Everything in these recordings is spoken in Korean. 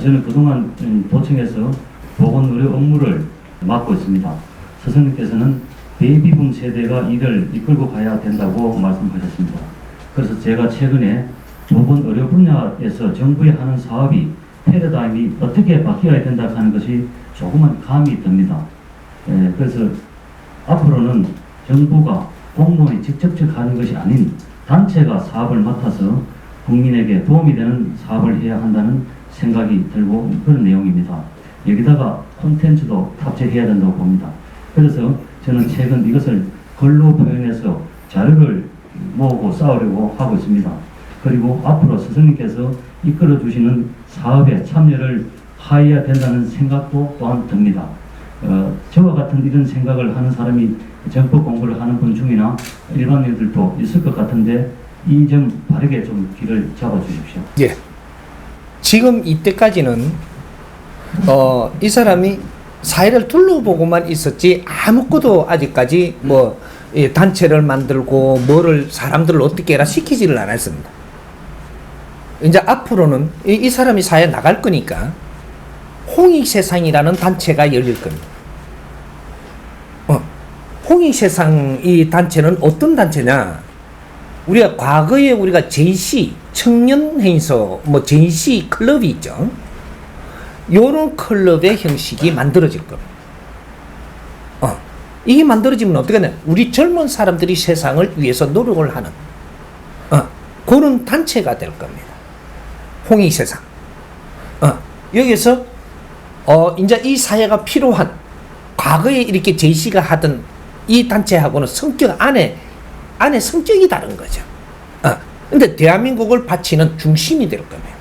저는 그동안 도청에서 보건의료 업무를 맡고 있습니다. 스승님께서는 베이비붐 세대가 이를 이끌고 가야 된다고 말씀하셨습니다. 그래서 제가 최근에 보건의료 분야에서 정부에 하는 사업이 패러다임이 어떻게 바뀌어야 된다 하는 것이 조금은 감이 듭니다. 그래서 앞으로는 정부가 공무원이 직접적 하는 것이 아닌 단체가 사업을 맡아서 국민에게 도움이 되는 사업을 해야 한다는 생각이 들고 그런 내용입니다. 여기다가 콘텐츠도 탑재해야 된다고 봅니다. 그래서 저는 최근 이것을 글로 표현해서 자료를 모으고 쌓으려고 하고 있습니다. 그리고 앞으로 스승님께서 이끌어 주시는 사업에 참여를 하여야 된다는 생각도 또한 듭니다. 저와 같은 이런 생각을 하는 사람이 정법 공부를 하는 분 중이나 일반인들도 있을 것 같은데 이 점 바르게 좀 길을 잡아 주십시오. 예. 지금 이때까지는 이 사람이 사회를 둘러보고만 있었지 아무것도 아직까지 단체를 만들고 뭐를 사람들을 어떻게 해라 시키지를 않았습니다. 이제 앞으로는 이 사람이 사회에 나갈 거니까 홍익세상이라는 단체가 열릴 겁니다. 홍익세상 이 단체는 어떤 단체냐? 우리가 과거에 우리가 JC 청년회의소 JC 클럽이 있죠. 요런 클럽의 형식이 만들어질 겁니다. 이게 만들어지면 어떻게 되냐? 우리 젊은 사람들이 세상을 위해서 노력을 하는 그런 단체가 될 겁니다. 홍익세상. 여기서 이제 이 사회가 필요한 과거에 이렇게 JC가 하던 이 단체하고는 성격 안에 성격이 다른 거죠. 근데 대한민국을 바치는 중심이 될 겁니다.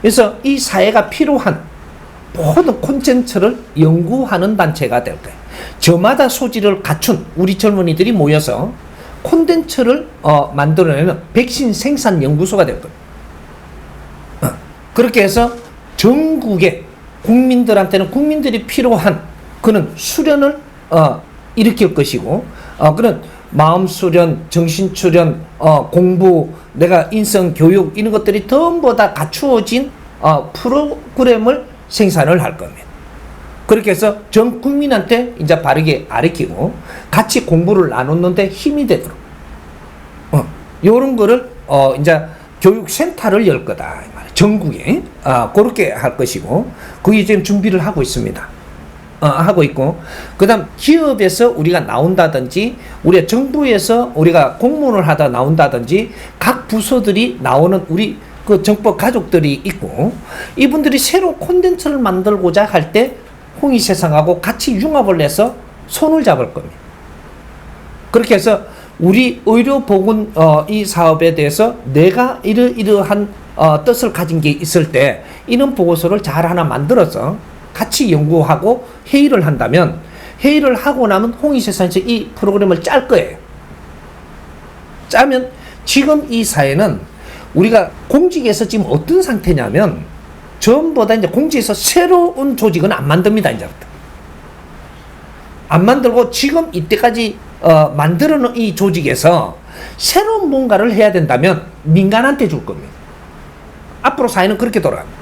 그래서 이 사회가 필요한 모든 콘텐츠를 연구하는 단체가 될 거예요. 저마다 소질을 갖춘 우리 젊은이들이 모여서 콘텐츠를 만들어내는 백신 생산 연구소가 될 겁니다. 그렇게 해서 전국의 국민들한테는 국민들이 필요한 그런 수련을 일으킬 것이고 그런 마음 수련, 정신 수련, 공부, 내가 인성 교육 이런 것들이 전부 다 갖추어진 프로그램을 생산을 할 겁니다. 그렇게 해서 전 국민한테 이제 바르게 가르치고 같이 공부를 나누는데 힘이 되도록 요런 거를 이제 교육센터를 열 거다. 전국에 그렇게 할 것이고 그게 지금 준비를 하고 있습니다. 하고 있고 그 다음 기업에서 우리가 나온다든지 우리가 정부에서 우리가 공무원을 하다 나온다든지 각 부서들이 나오는 우리 그 정법 가족들이 있고 이분들이 새로운 콘텐츠를 만들고자 할 때 홍익세상하고 같이 융합을 해서 손을 잡을 겁니다. 그렇게 해서 우리 의료보건 이 사업에 대해서 내가 이러한 뜻을 가진 게 있을 때 이런 보고서를 잘 하나 만들어서 같이 연구하고 회의를 한다면 회의를 하고 나면 홍익세상에서 이 프로그램을 짤 거예요. 짜면 지금 이 사회는 우리가 공직에서 지금 어떤 상태냐면 전부 다 이제 공직에서 새로운 조직은 안 만듭니다. 이제부터 안 만들고 지금 이때까지 만들어 놓은 이 조직에서 새로운 뭔가를 해야 된다면 민간한테 줄 겁니다. 앞으로 사회는 그렇게 돌아갑니다.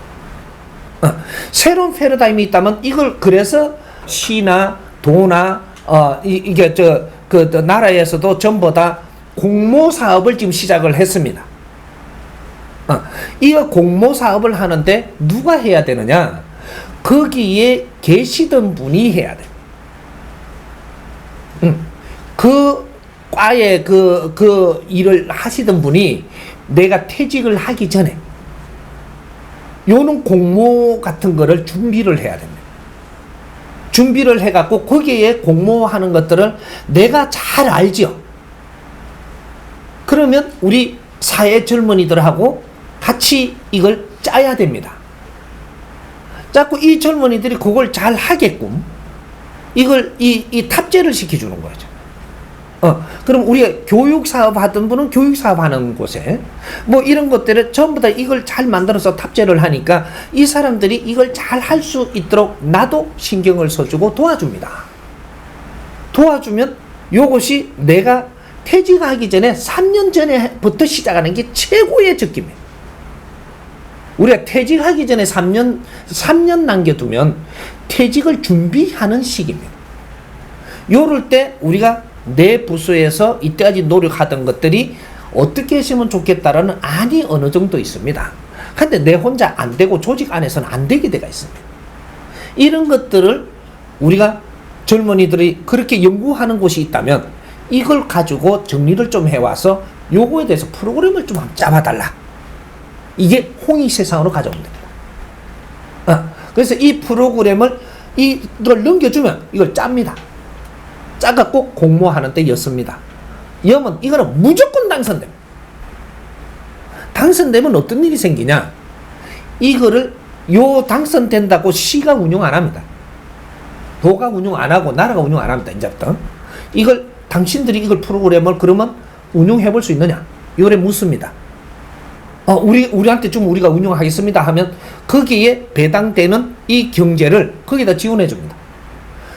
새로운 패러다임이 있다면 이걸 그래서 시나 도나 이게 나라에서도 전부 다 공모 사업을 지금 시작을 했습니다. 이 공모 사업을 하는데 누가 해야 되느냐? 거기에 계시던 분이 해야 돼. 그 과에 그 일을 하시던 분이 내가 퇴직을 하기 전에 요는 공모 같은 거를 준비를 해야 됩니다. 준비를 해갖고 거기에 공모하는 것들을 내가 잘 알죠. 그러면 우리 사회 젊은이들하고 같이 이걸 짜야 됩니다. 자꾸 이 젊은이들이 그걸 잘 하게끔 이걸 이 탑재를 시켜주는 거죠. 그럼 우리가 교육사업 하던 분은 교육사업 하는 곳에 이런 것들을 전부 다 이걸 잘 만들어서 탑재를 하니까 이 사람들이 이걸 잘 할 수 있도록 나도 신경을 써주고 도와줍니다. 도와주면 요것이 내가 퇴직하기 전에 3년 전에부터 시작하는 게 최고의 적기입니다. 우리가 퇴직하기 전에 3년 남겨두면 퇴직을 준비하는 시기입니다. 요럴 때 우리가 내 부서에서 이때까지 노력하던 것들이 어떻게 했으면 좋겠다라는 안이 어느 정도 있습니다. 근데 내 혼자 안 되고 조직 안에서는 안 되게 돼가 있습니다. 이런 것들을 우리가 젊은이들이 그렇게 연구하는 곳이 있다면 이걸 가지고 정리를 좀 해와서 요거에 대해서 프로그램을 좀 잡아달라. 이게 홍익세상으로 가져오면 됩니다. 그래서 이 프로그램을 이걸 넘겨주면 이걸 짭니다. 짜갖고 공모하는 데 였습니다. 여면 이거는 무조건 당선됩니다. 당선되면 어떤 일이 생기냐? 이거를 당선된다고 시가 운영 안 합니다. 도가 운영 안 하고 나라가 운영 안 합니다. 이제부터 이걸 당신들이 이걸 프로그램을 그러면 운영해 볼 수 있느냐? 요래 묻습니다. 우리한테 좀 우리가 운영하겠습니다 하면 거기에 배당되는 이 경제를 거기다 지원해 줍니다.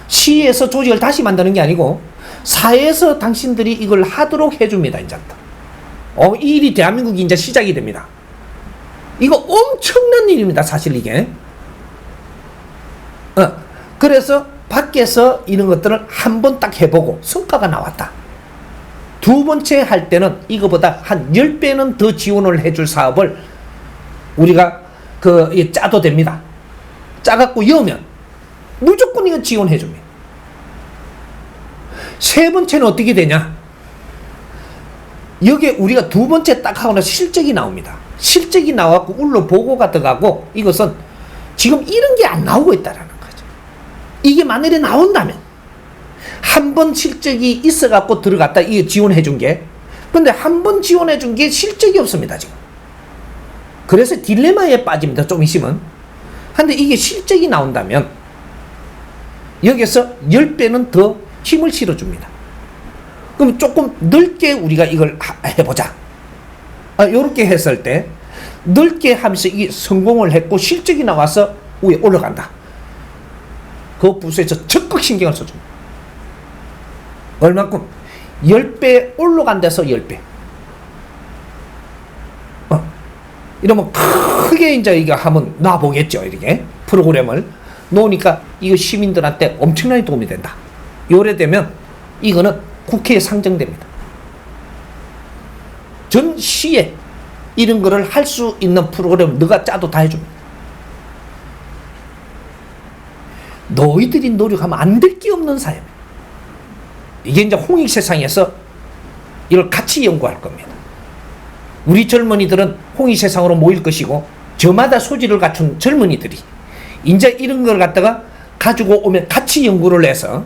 시에서 조직을 다시 만드는 게 아니고 사회에서 당신들이 이걸 하도록 해줍니다. 이제부터. 이 일이 대한민국이 이제 시작이 됩니다. 이거 엄청난 일입니다. 사실 이게. 그래서 밖에서 이런 것들을 한 번 딱 해보고 성과가 나왔다. 두 번째 할 때는 이거보다 한 10배는 더 지원을 해줄 사업을 우리가 짜도 됩니다. 짜갖고 여면 무조건 이거 지원해 줍니다. 세 번째는 어떻게 되냐? 여기에 우리가 두 번째 딱 하고 나서 실적이 나옵니다. 실적이 나와갖고 울로 보고가 들어가고 이것은 지금 이런 게 안 나오고 있다라는 거죠. 이게 만일에 나온다면 한 번 실적이 있어갖고 들어갔다 이게 지원해 준 게 근데 한 번 지원해 준 게 실적이 없습니다 지금. 그래서 딜레마에 빠집니다. 좀 있으면. 근데 이게 실적이 나온다면 여기서 10배는 더 힘을 실어줍니다. 그럼 조금 넓게 우리가 이걸 해보자. 요렇게 했을 때 넓게 하면서 이게 성공을 했고 실적이 나와서 위에 올라간다. 그 부서에서 적극 신경을 써줍니다. 얼만큼? 10배 올라간 데서 10배. 이러면 크게 이제 이거 하면 놔보겠죠. 이렇게 프로그램을 놓으니까 이거 시민들한테 엄청나게 도움이 된다. 요래 되면 이거는 국회에 상정됩니다. 전 시에 이런 거를 할 수 있는 프로그램 너가 짜도 다 해줍니다. 너희들이 노력하면 안 될 게 없는 사회입니다. 이게 이제 홍익세상에서 이걸 같이 연구할 겁니다. 우리 젊은이들은 홍익세상으로 모일 것이고 저마다 소질을 갖춘 젊은이들이 이제 이런 걸 갖다가 가지고 오면 같이 연구를 해서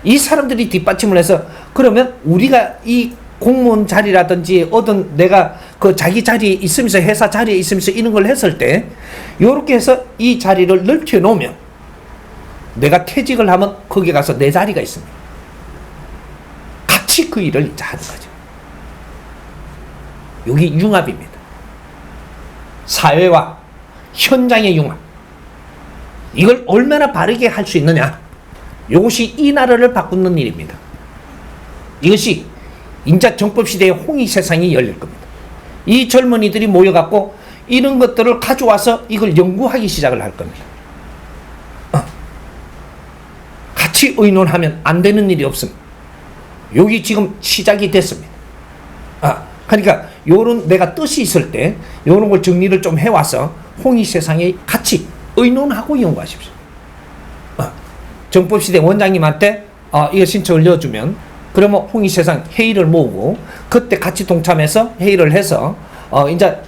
이 사람들이 뒷받침을 해서 그러면 우리가 이 공무원 자리라든지 어떤 내가 그 자기 자리에 있으면서 회사 자리에 있으면서 이런 걸 했을 때 요렇게 해서 이 자리를 넓혀 놓으면 내가 퇴직을 하면 거기 가서 내 자리가 있습니다. 같이 그 일을 이제 하는 거죠. 여기 융합입니다. 사회와 현장의 융합. 이걸 얼마나 바르게 할 수 있느냐. 이것이 이 나라를 바꾸는 일입니다. 이것이 인자 정법 시대의 홍익세상이 열릴 겁니다. 이 젊은이들이 모여갖고 이런 것들을 가져와서 이걸 연구하기 시작을 할 겁니다. 같이 의논하면 안 되는 일이 없습니다. 여기 지금 시작이 됐습니다. 그러니까 요런 내가 뜻이 있을 때 요런 걸 정리를 좀 해와서 홍익세상에 같이 의논하고 연구하십시오. 정법시대 원장님한테 이거 신청을 넣어주면 그러면 홍익세상 회의를 모으고 그때 같이 동참해서 회의를 해서 이제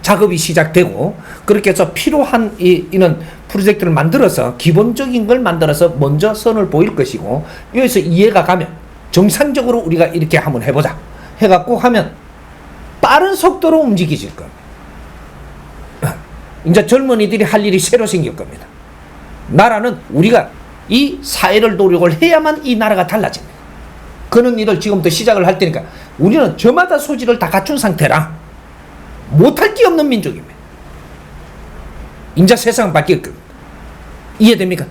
작업이 시작되고 그렇게 해서 필요한 이런 프로젝트를 만들어서 기본적인 걸 만들어서 먼저 선을 보일 것이고 여기서 이해가 가면 정상적으로 우리가 이렇게 한번 해보자 해갖고 하면 빠른 속도로 움직이질 겁니다. 이제 젊은이들이 할 일이 새로 생길 겁니다. 나라는 우리가 이 사회를 노력을 해야만 이 나라가 달라집니다. 그런 일을 지금부터 시작을 할 테니까 우리는 저마다 소질을 다 갖춘 상태라 못할 게 없는 민족입니다. 인자 세상 바뀔 겁니다. 이해됩니까?